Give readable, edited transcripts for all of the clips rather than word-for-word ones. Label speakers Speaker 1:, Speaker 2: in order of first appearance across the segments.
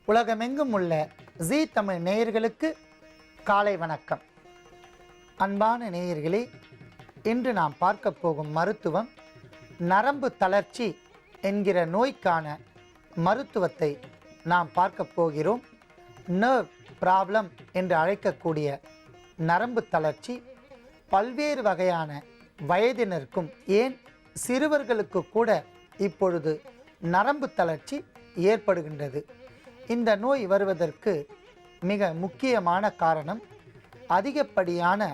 Speaker 1: உலகமெங்கும் உள்ள ஜீ தமிழ் நேயர்களுக்கு காலை வணக்கம். அன்பான நேயர்களே, இன்று நாம் பார்க்க போகும் மருத்துவம் நரம்பு தளர்ச்சி என்கிற நோய்க்கான மருத்துவத்தை நாம் பார்க்க போகிறோம். நர்வ் ப்ராப்ளம் என்று அழைக்கக்கூடிய நரம்பு தளர்ச்சி பல்வேறு வகையான வயதினருக்கும் ஏன் சிறுவர்களுக்கு கூட இப்பொழுது நரம்பு தளர்ச்சி ஏற்படுகின்றது. இந்த நோய் வருவதற்கு மிக முக்கியமான காரணம் அதிகப்படியான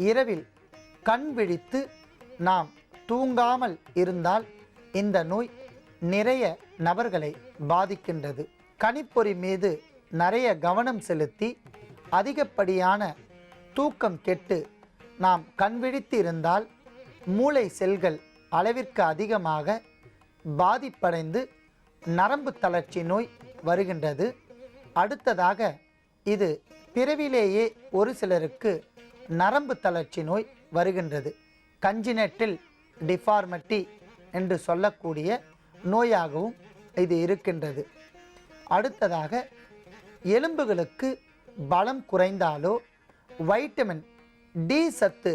Speaker 1: இரவில் கண் விழித்து நாம் தூங்காமல் இருந்தால் இந்த நோய் நிறைய நபர்களை பாதிக்கின்றது. கணிப்பொறி மீது நிறைய கவனம் செலுத்தி அதிகப்படியான தூக்கம் கெட்டு நாம் கண் விழித்து இருந்தால் மூளை செல்கள் அளவிற்கு அதிகமாக பாதிப்படைந்து நரம்பு தளர்ச்சி நோய் வருகின்றது. அடுத்ததாக இது பிறவிலேயே ஒரு சிலருக்கு நரம்பு தளர்ச்சி நோய் வருகின்றது. கன்ஜினெட்டல் டிஃபார்மிட்டி என்று சொல்லக்கூடிய நோயாகவும் இது இருக்கின்றது. அடுத்ததாக எலும்புகளுக்கு பலம் குறைந்தாலோ வைட்டமின் டி சத்து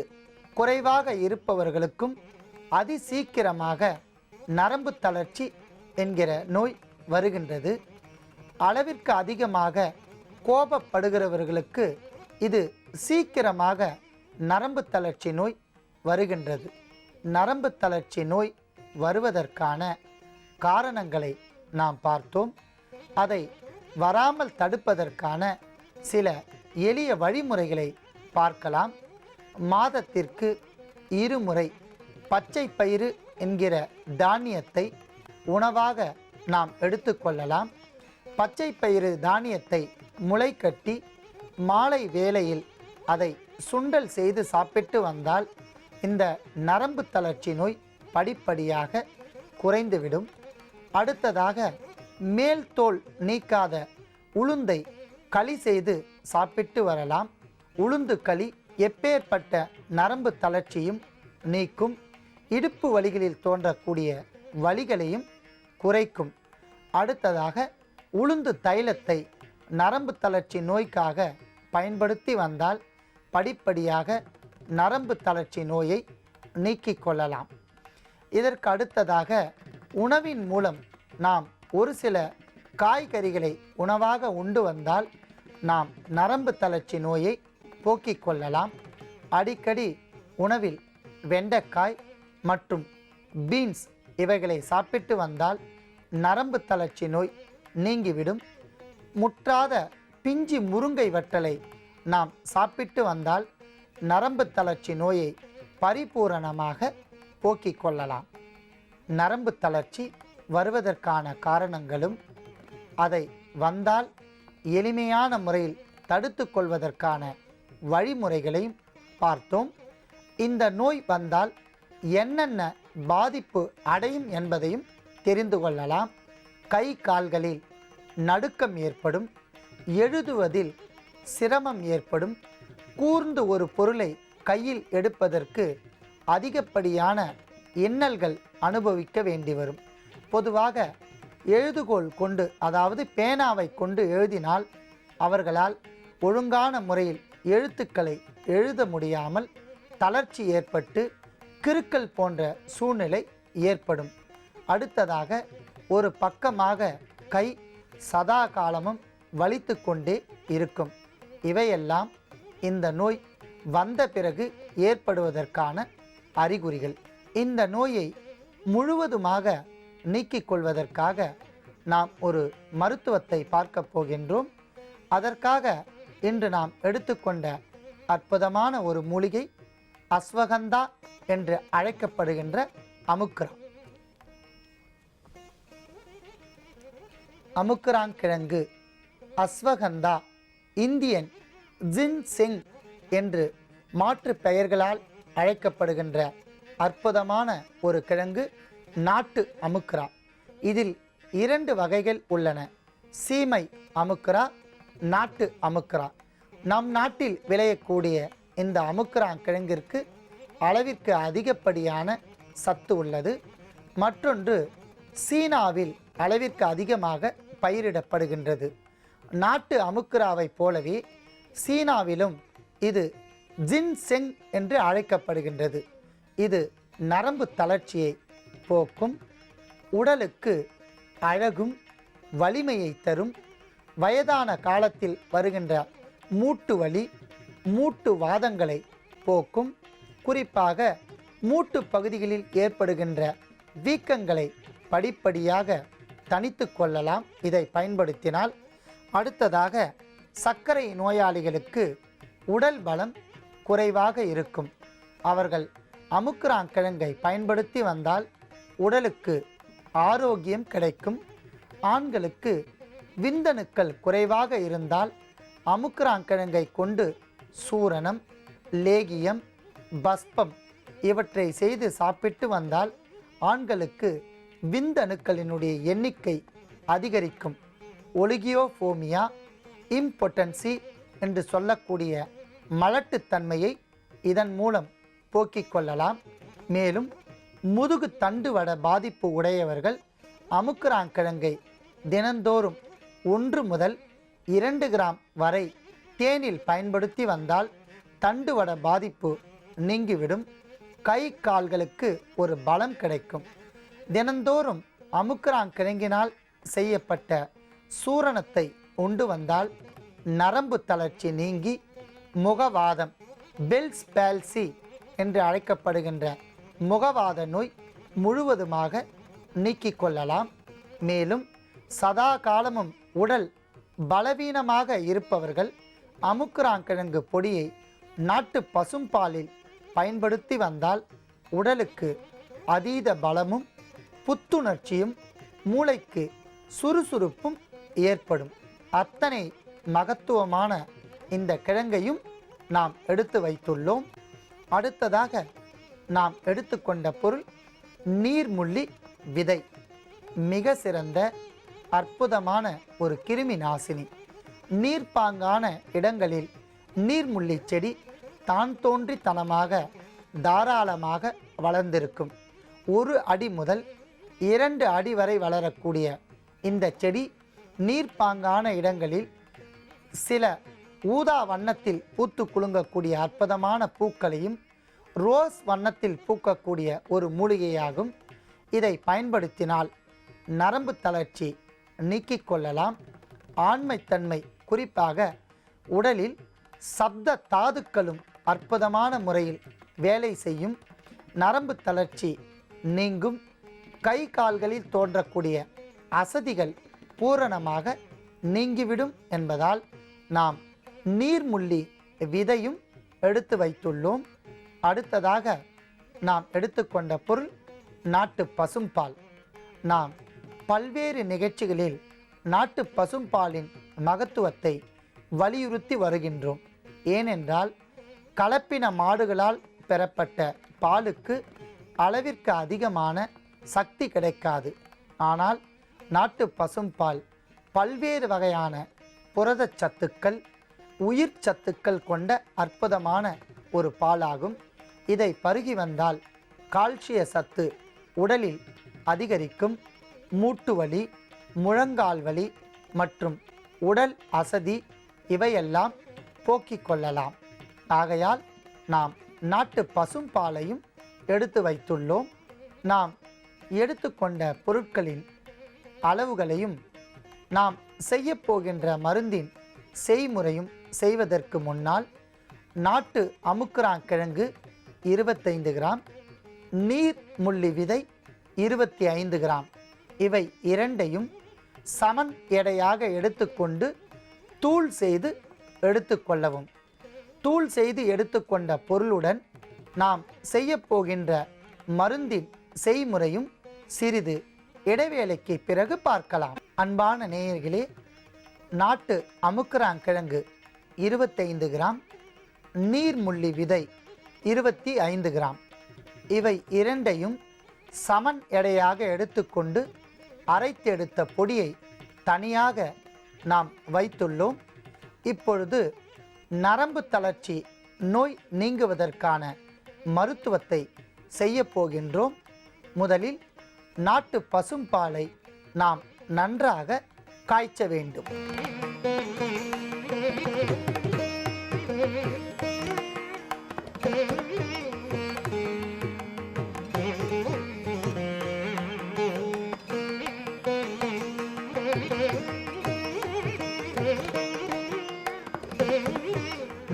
Speaker 1: குறைவாக இருப்பவர்களுக்கும் அதிசீக்கிரமாக நரம்பு தளர்ச்சி என்கிற நோய் வருகின்றது. அளவிற்கு அதிகமாக கோபப்படுகிறவர்களுக்கு இது சீக்கிரமாக நரம்பு தளர்ச்சி நோய் வருகின்றது. நரம்பு தளர்ச்சி நோய் வருவதற்கான காரணங்களை நாம் பார்த்தோம். அதை வராமல் தடுப்பதற்கான சில எளிய வழிமுறைகளை பார்க்கலாம். மாதத்திற்கு 2 முறை பச்சை பயிறு என்கிற தானியத்தை உணவாக நாம் எடுத்துக்கொள்ளலாம். பச்சை பயிறு தானியத்தை முளை கட்டி மாலை வேளையில் அதை சுண்டல் செய்து சாப்பிட்டு வந்தால் இந்த நரம்பு தளர்ச்சி நோய் படிப்படியாக குறைந்துவிடும். அடுத்ததாக மேல் தோல் நீக்காத உளுந்தை களி செய்து சாப்பிட்டு வரலாம். உளுந்து களி எப்பேற்பட்ட நரம்பு தளர்ச்சியும் நீக்கும். இடுப்பு வலிகளில் தோன்றக்கூடிய வலிகளையும் குறைக்கும். அடுத்ததாக உளுந்து தைலத்தை நரம்பு தளர்ச்சி நோய்க்காக பயன்படுத்தி வந்தால் படிப்படியாக நரம்பு தளர்ச்சி நோயை நீக்கிக் கொள்ளலாம். இதற்கு அடுத்ததாக உணவின் மூலம் நாம் ஒரு சில காய்கறிகளை உணவாக உண்டு வந்தால் நாம் நரம்பு தளர்ச்சி நோயை போக்கிக் கொள்ளலாம். அடிக்கடி உணவில் வெண்டைக்காய் மற்றும் பீன்ஸ் இவைகளை சாப்பிட்டு வந்தால் நரம்பு தளர்ச்சி நோய் நீங்கிவிடும். முற்றாத பிஞ்சி முருங்கை வற்றலை நாம் சாப்பிட்டு வந்தால் நரம்பு தளர்ச்சி நோயை பரிபூரணமாக போக்கிக் கொள்ளலாம். நரம்பு தளர்ச்சி வருவதற்கான காரணங்களும் அதை வந்தால் எளிமையான முறையில் தடுத்து கொள்வதற்கான வழிமுறைகளையும் பார்த்தோம். இந்த நோய் வந்தால் என்னென்ன பாதிப்பு அடையும் என்பதையும் தெரிந்து கொள்ளலாம். கை கால்களில் நடுக்கம் ஏற்படும், எழுதுவதில் சிரமம் ஏற்படும், கூர்ந்து ஒரு பொருளை கையில் எடுப்பதற்கு அதிகப்படியான இன்னல்கள் அனுபவிக்க வேண்டி வரும். பொதுவாக எழுதுகோல் கொண்டு, அதாவது பேனாவை கொண்டு எழுதினால் அவர்களால் ஒழுங்கான முறையில் எழுத்துக்களை எழுத முடியாமல் தளர்ச்சி ஏற்பட்டு கிறுக்கல் போன்ற சூழ்நிலை ஏற்படும். அடுத்ததாக ஒரு பக்கமாக கை சதா காலமும் வலித்து கொண்டே இருக்கும். இவையெல்லாம் இந்த நோய் வந்த பிறகு ஏற்படுவதற்கான அறிகுறிகள். இந்த நோயை முழுவதுமாக நீக்கிக் கொள்வதற்காக நாம் ஒரு மருத்துவத்தை பார்க்க போகின்றோம். அதற்காக இன்று நாம் எடுத்துக்கொண்ட அற்புதமான ஒரு மூலிகை அஸ்வகந்தா என்று அழைக்கப்படுகின்ற அமுக்ரா. அமுக்ராங்கிழங்கு, அஸ்வகந்தா, இந்தியன் ஜின்செங் என்று மாற்று பெயர்களால் அழைக்கப்படுகின்ற அற்புதமான ஒரு கிழங்கு நாட்டு அமுக்ரா. இதில் 2 வகைகள் உள்ளன. சீமை அமுக்ரா, நாட்டு அமுக்ரா. நம் நாட்டில் விளையக்கூடிய இந்த அமுக்ரா கிழங்கிற்கு அளவிற்கு அதிகப்படியான சத்து உள்ளது. மற்றொன்று சீனாவில் அளவிற்கு அதிகமாக பயிரிடப்படுகின்றது. நாட்டு அமுக்குராவை போலவே சீனாவிலும் இது ஜின்செங் என்று அழைக்கப்படுகின்றது. இது நரம்பு தளர்ச்சியை போக்கும், உடலுக்கு அழகும் வலிமையை தரும், வயதான காலத்தில் வருகின்ற மூட்டு வலி, மூட்டு வாதங்களை போக்கும், குறிப்பாக மூட்டு பகுதிகளில் ஏற்படுகின்ற வீக்கங்களை படிப்படியாக தணித்து கொள்ளலாம் இதை பயன்படுத்தினால். அடுத்ததாக சர்க்கரை நோயாளிகளுக்கு உடல் பலம் குறைவாக இருக்கும். அவர்கள் அமுக்குராங்கிழங்கை பயன்படுத்தி வந்தால் உடலுக்கு ஆரோக்கியம் கிடைக்கும். ஆண்களுக்கு விந்தணுக்கள் குறைவாக இருந்தால் அமுக்குராங்கிழங்கை கொண்டு சூரணம், லேகியம், பஸ்பம் இவற்றை செய்து சாப்பிட்டு வந்தால் ஆண்களுக்கு விந்தணுக்களினுடைய எண்ணிக்கை அதிகரிக்கும். ஒலிகியோஃபோமியா, இம்பொட்டன்சி என்று சொல்லக்கூடிய மலட்டுத்தன்மையை இதன் மூலம் போக்கிக் கொள்ளலாம். மேலும் முதுகு தண்டுவட பாதிப்பு உடையவர்கள் அமுக்குராங்கிழங்கை தினந்தோறும் 1 முதல் 2 கிராம் வரை தேனில் பயன்படுத்தி வந்தால் தண்டுவட பாதிப்பு நீங்கிவிடும். கை கால்களுக்கு ஒரு பலம் கிடைக்கும். தினந்தோறும் அமுக்குராங்கிழங்கினால் செய்யப்பட்ட சூரணத்தை உண்டு வந்தால் நரம்பு தளர்ச்சி நீங்கி முகவாதம், பெல்ஸ் பால்சி என்று அழைக்கப்படுகின்ற முகவாத நோய் முழுவதுமாக நீக்கிக் கொள்ளலாம். மேலும் சதா காலமும் உடல் பலவீனமாக இருப்பவர்கள் அமுக்குராங்கிழங்கு பொடியை நாட்டு பசும்பாலில் பயன்படுத்தி வந்தால் உடலுக்கு அதீத பலமும் புத்துணர்ச்சியும் மூளைக்கு சுறுசுறுப்பும் ஏற்படும். அத்தனை மகத்துவமான இந்த கிழங்கையும் நாம் எடுத்து வைத்துள்ளோம். அடுத்ததாக நாம் எடுத்துக்கொண்ட பொருள் நீர்முள்ளி விதை. மிக சிறந்த அற்புதமான ஒரு கிருமி நாசினி. நீர்ப்பாங்கான இடங்களில் நீர்முள்ளி செடி தான் தோன்றித்தனமாக தாராளமாக வளர்ந்திருக்கும். 1 அடி முதல் 2 அடி வரை வளரக்கூடிய இந்த செடி நீர்ப்பாங்கான இடங்களில் சில ஊதா வண்ணத்தில் பூத்து குலுங்கக்கூடிய அற்புதமான பூக்களையும் ரோஸ் வண்ணத்தில் பூக்கக்கூடிய ஒரு மூலிகையாகும். இதை பயன்படுத்தினால் நரம்பு தளர்ச்சி நீக்கிக் கொள்ளலாம். ஆண்மைத்தன்மை, குறிப்பாக உடலில் சப்த தாதுக்களும் அற்புதமான முறையில் வேலை செய்யும். நரம்பு தளர்ச்சி நீங்கும். கை கால்களில் தோன்றக்கூடிய அசதிகள் பூரணமாக நீங்கிவிடும் என்பதால் நாம் நீர்முள்ளி விதையும் எடுத்து வைத்துள்ளோம். அடுத்ததாக நாம் எடுத்துக்கொண்ட பொருள் நாட்டு பசும்பால். நாம் பல்வேறு நிகழ்ச்சிகளில் நாட்டு பசும்பாலின் மகத்துவத்தை வலியுறுத்தி வருகின்றோம். ஏனென்றால் கலப்பின மாடுகளால் பெறப்பட்ட பாலுக்கு அளவிற்கு அதிகமான சக்தி கிடைக்காது. ஆனால் நாட்டு பசும்பால் பல்வேறு வகையான புரதச் சத்துக்கள், உயிர் சத்துக்கள் கொண்ட அற்புதமான ஒரு பாலாகும். இதை பருகி வந்தால் கால்சிய சத்து உடலில் அதிகரிக்கும். மூட்டு வலி, முழங்கால் வலி மற்றும் உடல் அசதி இவையெல்லாம் போக்கிக் கொள்ளலாம். ஆகையால் நாம் நாட்டு பசும்பாலையும் எடுத்து வைத்துள்ளோம். நாம் எடுத்துக்கொண்ட பொருட்களின் அளவுகளையும் நாம் செய்யப்போகின்ற மருந்தின் செய்முறையும் செய்வதற்கு முன்னால் நாட்டு அமுக்குராங்கிழங்கு 25 கிராம், நீர்முள்ளி விதை 25 கிராம், இவை இரண்டையும் சமன் எடையாக எடுத்துக்கொண்டு தூள் செய்து எடுத்துக்கொள்ளவும். தூள் செய்து எடுத்துக்கொண்ட பொருளுடன் நாம் செய்யப்போகின்ற மருந்தின் செய்முறையும் சிறிது இடைவேளைக்கு பிறகு பார்க்கலாம். அன்பான நேயர்களே, நாட்டு அமுக்குராங்கிழங்கு 25 கிராம், நீர்முள்ளி விதை 25 கிராம், இவை இரண்டையும் சமன் எடையாக எடுத்துக்கொண்டு அரைத்தெடுத்த பொடியை தனியாக நாம் வைத்துள்ளோம். இப்பொழுது நரம்பு தளர்ச்சி நோய் நீங்குவதற்கான மருத்துவத்தை செய்ய போகின்றோம். முதலில் நாட்டு பசும்பாலை நாம் நன்றாக காய்ச்ச வேண்டும்.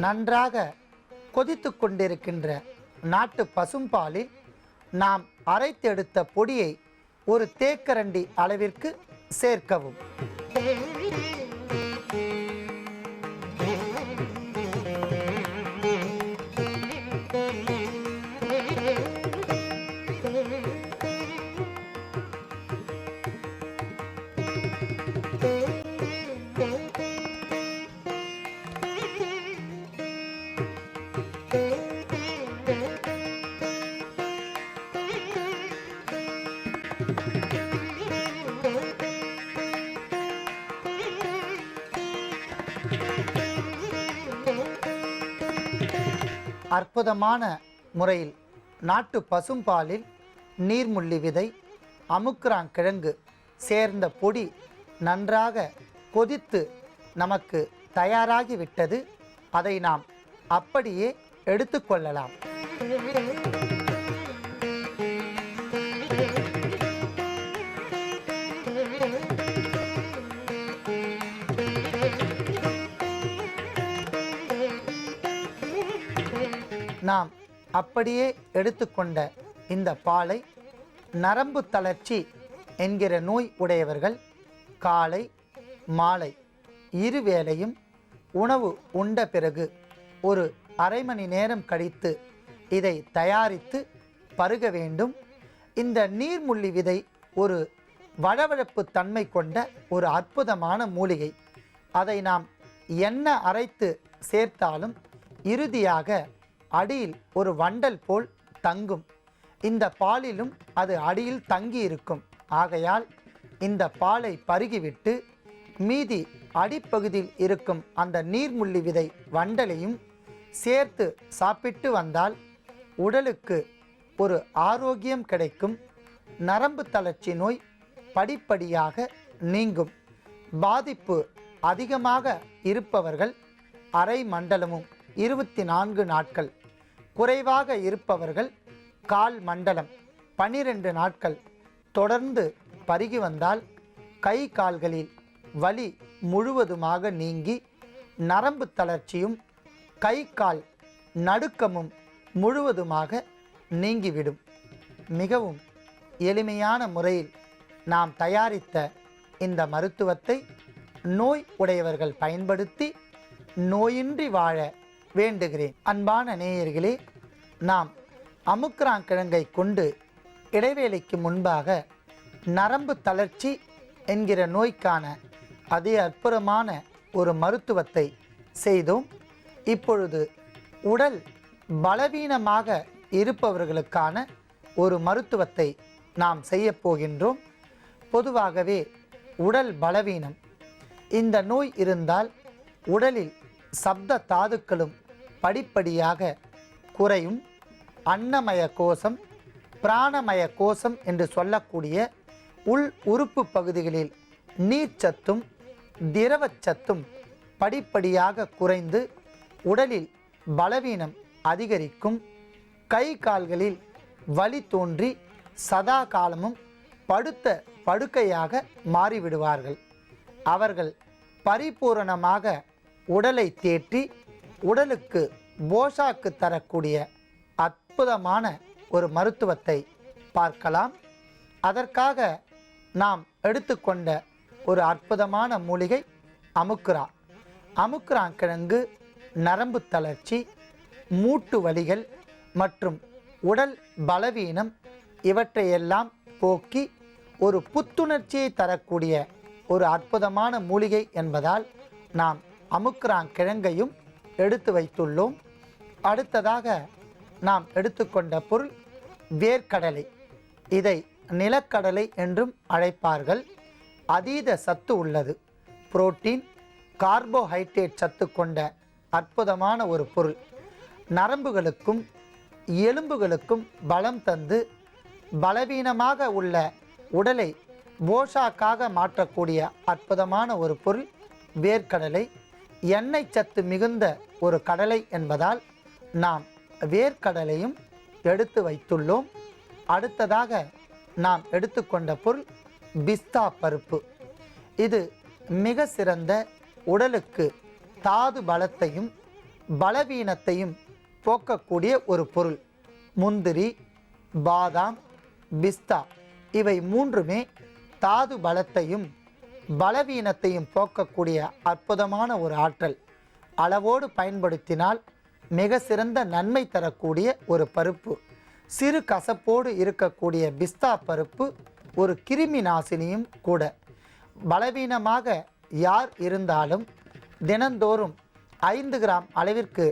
Speaker 1: நன்றாக கொதித்து கொண்டிருக்கின்ற நாட்டு பசும்பாலில் நாம் அரைத்தெடுத்த பொடியை ஒரு தேக்கரண்டி அளவிற்கு சேர்க்கவும். அற்புதமான முறையில் நாட்டு பசும்பாலில் நீர்முள்ளி விதை, அமுக்குராங்கிழங்கு சேர்ந்த பொடி நன்றாக கொதித்து நமக்கு தயாராகிவிட்டது. அதை நாம் அப்படியே எடுத்துக்கொள்ளலாம். நாம் அப்படியே எடுத்துக்கொண்ட இந்த பாலை நரம்பு தளர்ச்சி என்கிற நோய் உடையவர்கள் காலை மாலை இருவேளையும் உணவு உண்ட பிறகு ஒரு அரை மணி நேரம் கழித்து இதை தயாரித்து பருக வேண்டும். இந்த நீர்முள்ளி விதை ஒரு வழவழப்பு தன்மை கொண்ட ஒரு அற்புதமான மூலிகை. அதை நாம் என்ன அரைத்து சேர்த்தாலும் இறுதியாக அடியில் ஒரு வண்டல் போல் தங்கும். இந்த பாலிலும் அது அடியில் தங்கி இருக்கும். ஆகையால் இந்த பாலை பருகிவிட்டு மீதி அடிப்பகுதியில் இருக்கும் அந்த நீர்முள்ளி விதை வண்டலையும் சேர்த்து சாப்பிட்டு வந்தால் உடலுக்கு ஒரு ஆரோக்கியம் கிடைக்கும். நரம்பு தளர்ச்சி நோய் படிப்படியாக நீங்கும். பாதிப்பு அதிகமாக இருப்பவர்கள் அரை மண்டலமும் 24 நாட்கள், குறைவாக இருப்பவர்கள் கால் மண்டலம் 12 நாட்கள் தொடர்ந்து பருகி வந்தால் கை கால்களில் வலி முழுவதுமாக நீங்கி நரம்பு தளர்ச்சியும் கை கால் நடுக்கமும் முழுவதுமாக நீங்கிவிடும். மிகவும் எளிமையான முறையில் நாம் தயாரித்த இந்த மருத்துவத்தை நோய் உடையவர்கள் பயன்படுத்தி நோயின்றி வாழ வேண்டுகிறேன். அன்பான நேயர்களே, நாம் அமுக்குராங்கிழங்கை கொண்டு இடைவேளைக்கு முன்பாக நரம்பு தளர்ச்சி என்கிற நோய்க்கான அதே அற்புதமான ஒரு மருத்துவத்தை செய்தோம். இப்பொழுது உடல் பலவீனமாக இருப்பவர்களுக்கான ஒரு மருத்துவத்தை நாம் செய்ய போகின்றோம். பொதுவாகவே உடல் பலவீனம், இந்த நோய் இருந்தால் உடலில் சப்த தாதுக்களும் படிப்படியாக குறையும். அன்னமய கோஷம், பிராணமய கோஷம் என்று சொல்லக்கூடிய உள் உறுப்பு பகுதிகளில் நீர்ச்சத்தும் திரவச்சத்தும் படிப்படியாக குறைந்து உடலில் பலவீனம் அதிகரிக்கும். கை கால்களில் வலி தோன்றி சதா காலமும் படுத்த படுக்கையாக மாறிவிடுவார்கள். அவர்கள் பரிபூரணமாக உடலை தேற்றி உடலுக்கு போஷாக்கு தரக்கூடிய அற்புதமான ஒரு மருத்துவத்தை பார்க்கலாம். அதற்காக நாம் எடுத்துக்கொண்ட ஒரு அற்புதமான மூலிகை அமுக்குரா. அமுக்குராங்கிழங்கு நரம்பு தளர்ச்சி, மூட்டு வலிகள் மற்றும் உடல் பலவீனம் இவற்றையெல்லாம் போக்கி ஒரு புத்துணர்ச்சியை தரக்கூடிய ஒரு அற்புதமான மூலிகை என்பதால் நாம் அமுக்குராங்கிழங்கையும் எடுத்து வைத்துள்ளோம். அடுத்ததாக நாம் எடுத்துக்கொண்ட பொருள் வேர்க்கடலை. இதை நிலக்கடலை என்றும் அழைப்பார்கள். அதீத சத்து உள்ளது. புரோட்டீன், கார்போஹைட்ரேட் சத்து கொண்ட அற்புதமான ஒரு பொருள். நரம்புகளுக்கும் எலும்புகளுக்கும் பலம் தந்து பலவீனமாக உள்ள உடலை போஷாக்காக மாற்றக்கூடிய அற்புதமான ஒரு பொருள் வேர்க்கடலை. எண்ணெய் சத்து மிகுந்த ஒரு கடலை என்பதால் நாம் வேர்க்கடலையும் எடுத்து வைத்துள்ளோம். அடுத்ததாக நாம் எடுத்துக்கொண்ட பொருள் பிஸ்தா பருப்பு. இது மிக சிறந்த உடலுக்கு தாது பலத்தையும் பலவீனத்தையும் போக்கக்கூடிய ஒரு பொருள். முந்திரி, பாதாம், பிஸ்தா இவை மூன்றுமே தாது பலத்தையும் பலவீனத்தையும் போக்கக்கூடிய அற்புதமான ஒரு ஆற்றல். அளவோடு பயன்படுத்தினால் மிக சிறந்த நன்மை தரக்கூடிய ஒரு பருப்பு. சிறு கசப்போடு இருக்கக்கூடிய பிஸ்தா பருப்பு ஒரு கிருமி நாசினியும் கூட. பலவீனமாக யார் இருந்தாலும் தினந்தோறும் 5 கிராம் அளவிற்கு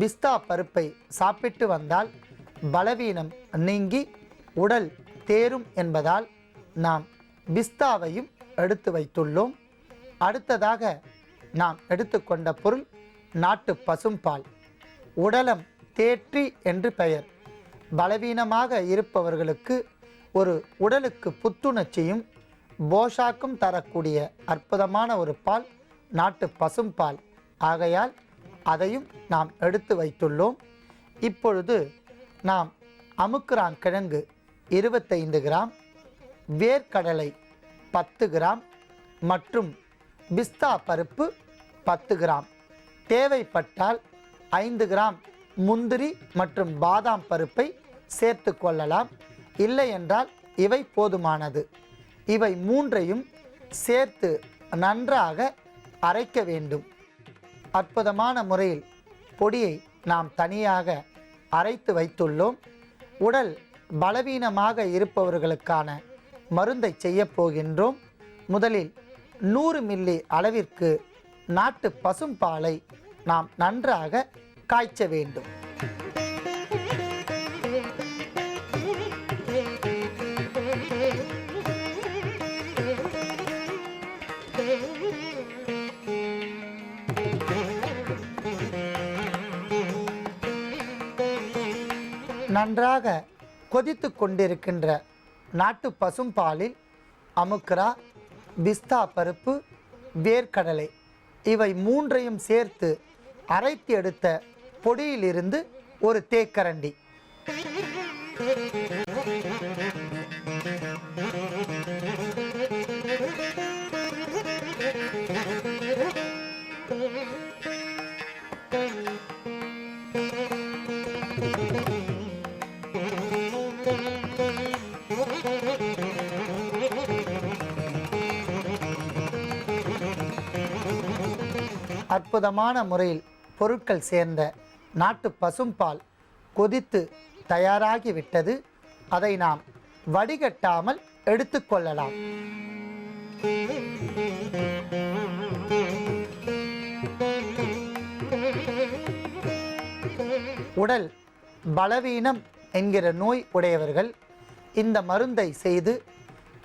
Speaker 1: பிஸ்தா பருப்பை சாப்பிட்டு வந்தால் பலவீனம் நீங்கி உடல் தேரும் என்பதால் நாம் பிஸ்தாவையும் எடுத்து வைத்துள்ளோம். அடுத்ததாக நாம் எடுத்துக்கொண்ட பொருள் நாட்டு பசும்பால். உடலம் தேற்றி என்று பெயர். பலவீனமாக இருப்பவர்களுக்கு ஒரு உடலுக்கு புத்துணர்ச்சியும் போஷாக்கும் தரக்கூடிய அற்புதமான ஒரு பால் நாட்டு பசும்பால். ஆகையால் அதையும் நாம் எடுத்து வைத்துள்ளோம். இப்பொழுது நாம் அமுக்குரான் கிழங்கு 25 கிராம், வேர்க்கடலை 10 கிராம் மற்றும் பிஸ்தா பருப்பு 10 கிராம், தேவைப்பட்டால் 5 கிராம் முந்திரி மற்றும் பாதாம் பருப்பை சேர்த்து கொள்ளலாம். இல்லை என்றால் இவை போதுமானது. இவை மூன்றையும் சேர்த்து நன்றாக அரைக்க வேண்டும். அற்புதமான முறையில் பொடியை நாம் தனியாக அரைத்து வைத்துள்ளோம். உடல் பலவீனமாக இருப்பவர்களுக்கான மருந்தை செய்ய போகின்றோம். முதலில் 100 மில்லி அளவிற்கு நாட்டு பசும்பாலை நாம் நன்றாக காய்ச்ச வேண்டும். நன்றாக கொதித்து கொண்டிருக்கின்ற நாட்டு பசும்பாலில் அமுக்ரா, பிஸ்தா பருப்பு, வேர்க்கடலை இவை மூன்றையும் சேர்த்து அரைத்து எடுத்த பொடியிலிருந்து ஒரு தேக்கரண்டி, அற்புதமான முறையில் பொருட்கள் சேர்ந்த நாட்டு பசும்பால் கொதித்து தயாராகிவிட்டது. அதை நாம் வடிகட்டாமல் எடுத்துக்கொள்ளலாம். உடல் பலவீனம் என்கிற நோய் உடையவர்கள் இந்த மருந்தை செய்து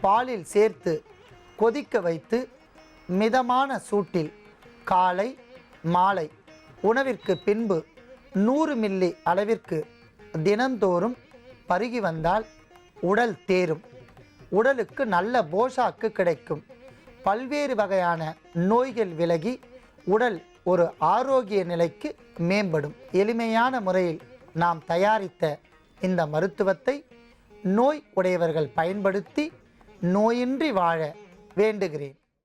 Speaker 1: பாலில் சேர்த்து கொதிக்க வைத்து மிதமான சூட்டில் காலை மாலை உணவிற்கு பின்பு 100 மில்லி அளவிற்கு தினந்தோறும் பருகி வந்தால் உடல் தேரும். உடலுக்கு நல்ல போஷாக்கு கிடைக்கும். பல்வேறு வகையான நோய்கள் விலகி உடல் ஒரு ஆரோக்கிய நிலைக்கு மேம்படும். எளிமையான முறையில் நாம் தயாரித்த இந்த மருத்துவத்தை நோய் உடையவர்கள் பயன்படுத்தி நோயின்றி வாழ வேண்டுகிறேன்.